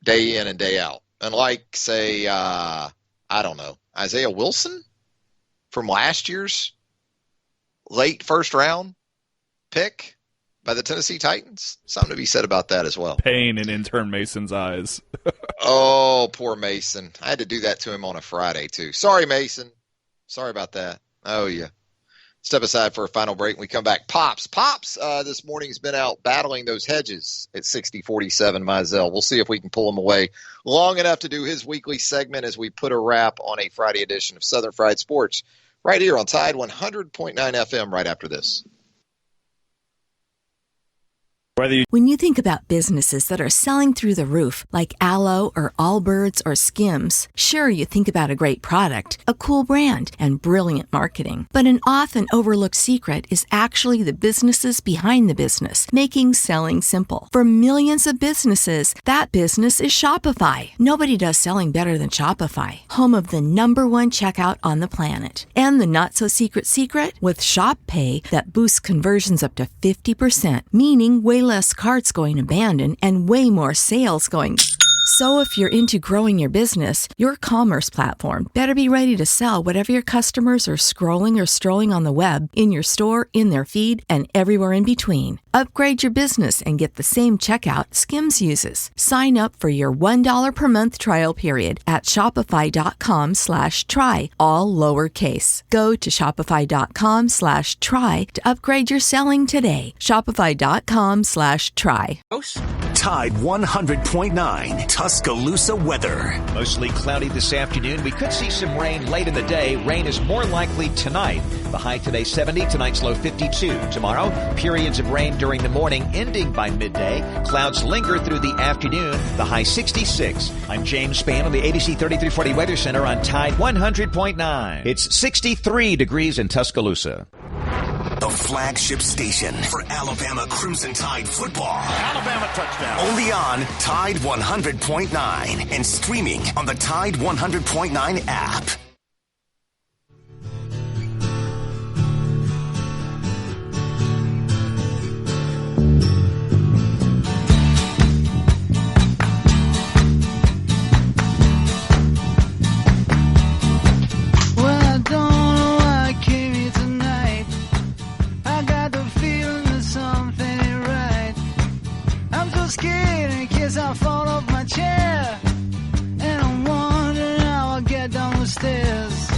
day in and day out. Unlike, say, I don't know, Isaiah Wilson from last year's late first round pick by the Tennessee Titans. Something to be said about that as well. Pain in intern Mason's eyes. Oh, poor Mason. I had to do that to him on a Friday, too. Sorry, Mason. Sorry about that. Oh, yeah. Step aside for a final break. When we come back, Pops this morning has been out battling those hedges at 60-47 Mizell. We'll see if we can pull him away long enough to do his weekly segment as we put a wrap on a Friday edition of Southern Fried Sports right here on Tide 100.9 FM right after this. When you think about businesses that are selling through the roof, like Aloe or Allbirds or Skims, sure, you think about a great product, a cool brand, and brilliant marketing. But an often overlooked secret is actually the businesses behind the business, making selling simple. For millions of businesses, that business is Shopify. Nobody does selling better than Shopify, home of the #1 checkout on the planet. And the not-so-secret secret? With Shop Pay that boosts conversions up to 50%, meaning way less carts going abandoned and way more sales going. So if you're into growing your business, your commerce platform better be ready to sell whatever your customers are scrolling or strolling on the web, in your store, in their feed, and everywhere in between. Upgrade your business and get the same checkout Skims uses. Sign up for your $1 per month trial period at shopify.com/try, all lowercase. Go to shopify.com/try to upgrade your selling today. Shopify.com/try. Tide 100.9 Tuscaloosa weather. Mostly cloudy this afternoon. We could see some rain late in the day. Rain is more likely tonight. The high today 70, tonight's low 52. Tomorrow, periods of rain during the morning, ending by midday. Clouds linger through the afternoon. The high 66. I'm James Spann on the ABC 3340 Weather Center on Tide 100.9. It's 63 degrees in Tuscaloosa. The flagship station for Alabama Crimson Tide football. Alabama touchdown. Only on Tide 100.9 and streaming on the Tide 100.9 app. I fall off my chair, and I'm wondering how I'll get down the stairs.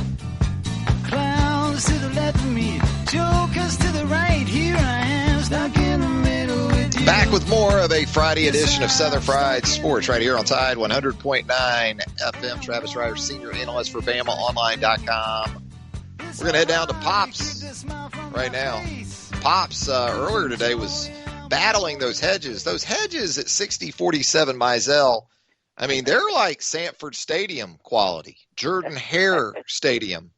Clowns to the left of me, jokers to the right. Here I am, stuck in the middle with you. Back with more of a Friday edition of Southern Fried Sports right here on Tide 100.9 FM. Travis Ryder, senior analyst for BamaOnline.com. We're going to head down to Pops right now. Pops earlier today was battling those hedges. Those hedges at 60-47 Mizell, I mean, they're like Sanford Stadium quality, Jordan Hare Stadium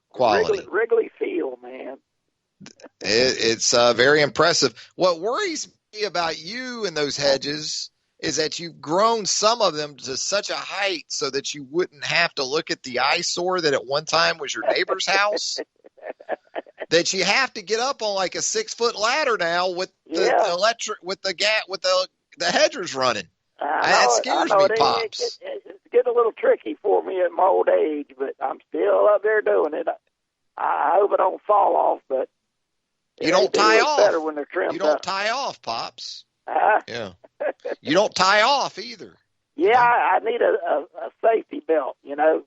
quality. Wrigley Field, man. It's very impressive. What worries me about you and those hedges is that you've grown some of them to such a height so that you wouldn't have to look at the eyesore that at one time was your neighbor's house. That you have to get up on like a 6-foot ladder now with the electric, with the hedgers running. That scares me, Pops. It's getting a little tricky for me at my old age, but I'm still up there doing it. I hope I don't fall off, but you don't tie off. Better when they're trimmed. You don't up. tie off, Pops. Yeah. You don't tie off either. Yeah, I need a safety belt, you know.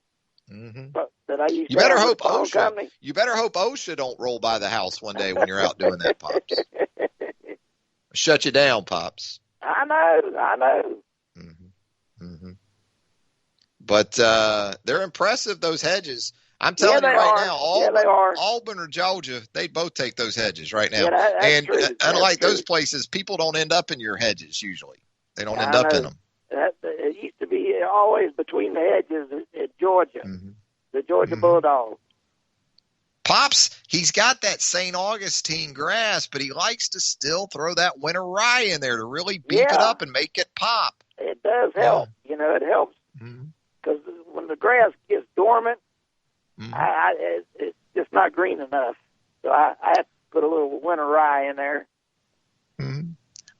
Mm-hmm. That I used you better hope OSHA. You better hope OSHA don't roll by the house one day when you're out doing that, Pops. Shut you down, Pops. I know. Mm-hmm. Mm-hmm. But they're impressive, those hedges. I'm telling you right now, Auburn or Georgia, they'd both take those hedges right now. Yeah, and true. Unlike those places, people don't end up in your hedges usually. They don't end up in them. It used to be always between the hedges at Georgia, the Georgia Bulldogs. Pops, he's got that St. Augustine grass, but he likes to still throw that winter rye in there to really beef it up and make it pop. It does help. You know, it helps. Because when the grass gets dormant, it's just not green enough. So I have to put a little winter rye in there.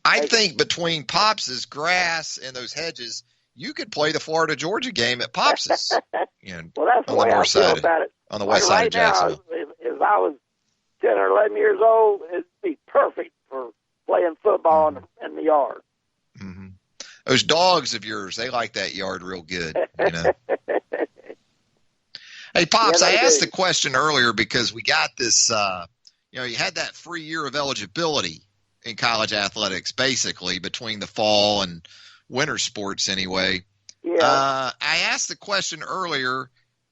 I think between Pops's grass and those hedges, you could play the Florida-Georgia game at Pops's. Well, that's the way I feel about it. On the west side of Jacksonville. If I was 10 or 11 years old, it'd be perfect for playing football in the yard. Those dogs of yours, they like that yard real good. You know. Hey, Pops, I asked the question earlier because we got this, you had that free year of eligibility in college athletics, basically, between the fall and winter sports anyway. I asked the question earlier,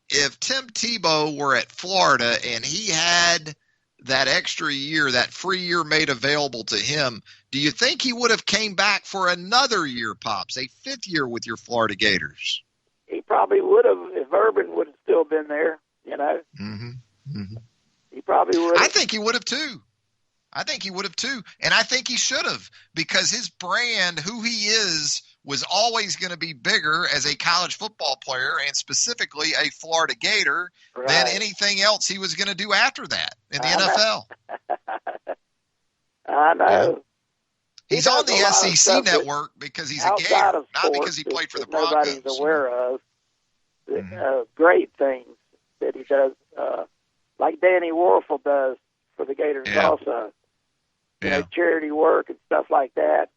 if Tim Tebow were at Florida and he had that extra year, that free year made available to him, do you think he would have came back for another year, Pops, a 5th year with your Florida Gators? He probably would have if Urban would have still been there, you know. He probably would have. I think he would have too. And I think he should have, because his brand, who he is, was always going to be bigger as a college football player and specifically a Florida Gator than anything else he was going to do after that in the NFL. I know. Yeah. He's on the SEC network because he's a Gator, not because he played for the Broncos. Nobody's aware of great things that he does, like Danny Warfel does for the Gators also. You know, charity work and stuff like that.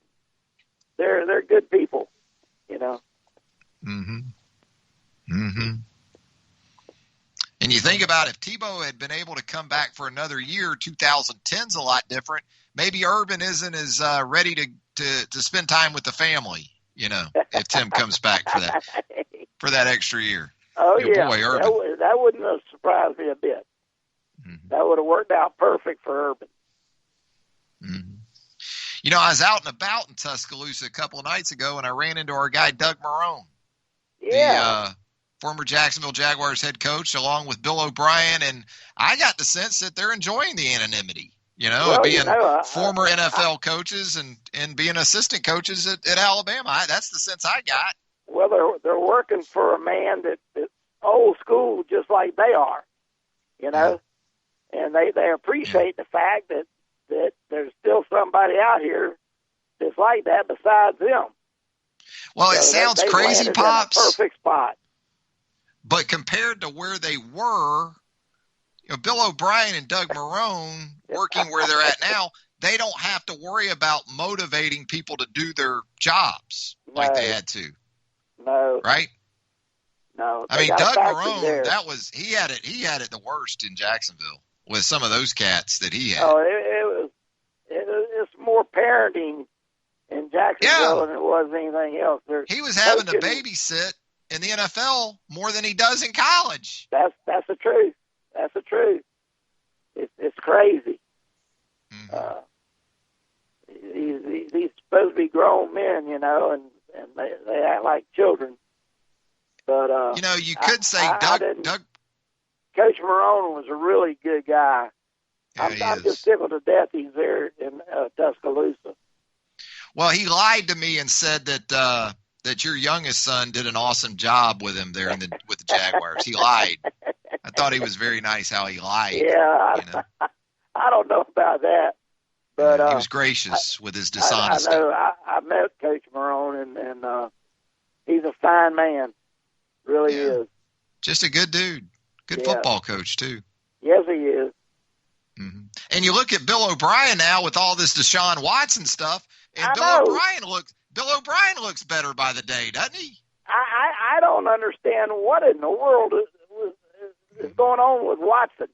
They're good people, you know. And you think about if Tebow had been able to come back for another year, 2010's a lot different. Maybe Urban isn't as ready to spend time with the family, you know, if Tim comes back for that extra year. Oh, your boy, Urban. That wouldn't have surprised me a bit. That would have worked out perfect for Urban. You know, I was out and about in Tuscaloosa a couple of nights ago, and I ran into our guy, Doug Marrone, the former Jacksonville Jaguars head coach, along with Bill O'Brien, and I got the sense that they're enjoying the anonymity, you know, being former NFL coaches and being assistant coaches at Alabama. That's the sense I got. Well, they're working for a man that's old school just like they are, you know, and they appreciate the fact that there's still somebody out here that's like that besides them. Well, it sounds crazy, Pops. Perfect spot. But compared to where they were, you know, Bill O'Brien and Doug Marrone working where they're at now, they don't have to worry about motivating people to do their jobs like they had to. No. Right? No. I mean, Doug Marrone, he had it the worst in Jacksonville with some of those cats that he had. Oh, it's more parenting in Jacksonville than it was anything else. He was having to babysit in the NFL more than he does in college. That's the truth. That's the truth. It's crazy. These supposed to be grown men, you know, and they act like children. But you know, you could say Doug. Coach Marrone was a really good guy. I'm just tickled to death he's there in Tuscaloosa. Well, he lied to me and said that your youngest son did an awesome job with him there with the Jaguars. He lied. I thought he was very nice how he lied. Yeah, you know? I don't know about that, but he was gracious with his dishonesty. I know. I met Coach Marrone, and he's a fine man. Really is. Just a good dude. Good football coach too. Yes, he is. And you look at Bill O'Brien now with all this Deshaun Watson stuff, and Bill O'Brien looks better by the day, doesn't he? I don't understand what in the world is going on with Watson.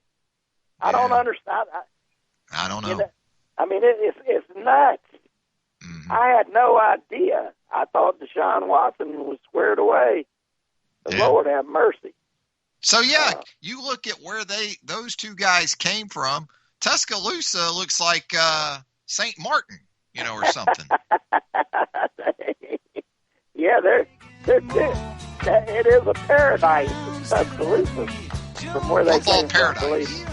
I don't understand. I don't know. I mean, it's nuts. I had no idea. I thought Deshaun Watson was squared away. The Lord have mercy. So, you look at where those two guys came from. Tuscaloosa looks like St. Martin, you know, or something. It is a paradise, Tuscaloosa, from where they came paradise.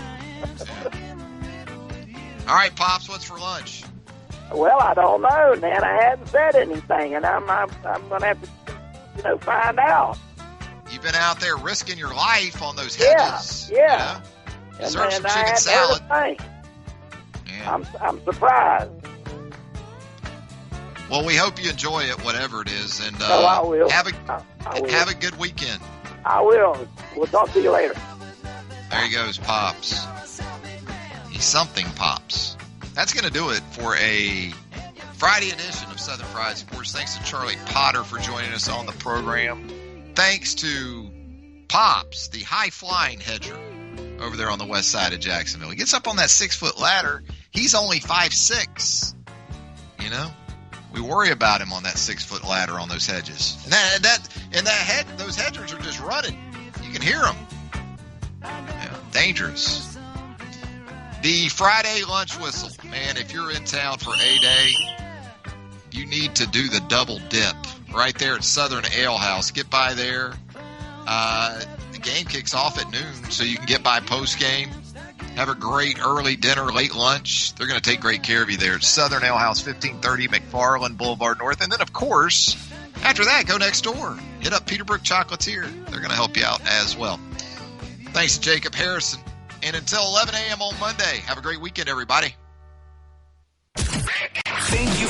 All right, Pops, what's for lunch? Well, I don't know, man. I hadn't said anything, and I'm going to have to, find out. You've been out there risking your life on those hedges. Yeah. And serve some chicken salad. Yeah. I'm surprised. Well, we hope you enjoy it, whatever it is, and I will. Have a good weekend. I will. We'll talk to you later. There he goes, Pops. He's something, Pops. That's going to do it for a Friday edition of Southern Fried Sports. Thanks to Charlie Potter for joining us on the program. Thanks to Pops, the high-flying hedger over there on the west side of Jacksonville. He gets up on that 6-foot ladder. He's only 5'6". We worry about him on that 6-foot ladder on those hedges. And those hedgers are just running. You can hear them. Yeah, dangerous. The Friday lunch whistle. Man, if you're in town for A-Day, you need to do the double dip right there at Southern Ale House. Get by there. The game kicks off at noon, so you can get by post-game. Have a great early dinner, late lunch. They're going to take great care of you there at Southern Ale House, 1530 McFarland Boulevard North. And then, of course, after that, go next door. Hit up Peterbrook Chocolatier. They're going to help you out as well. Thanks to Jacob Harrison. And until 11 a.m. on Monday, have a great weekend, everybody. Thank you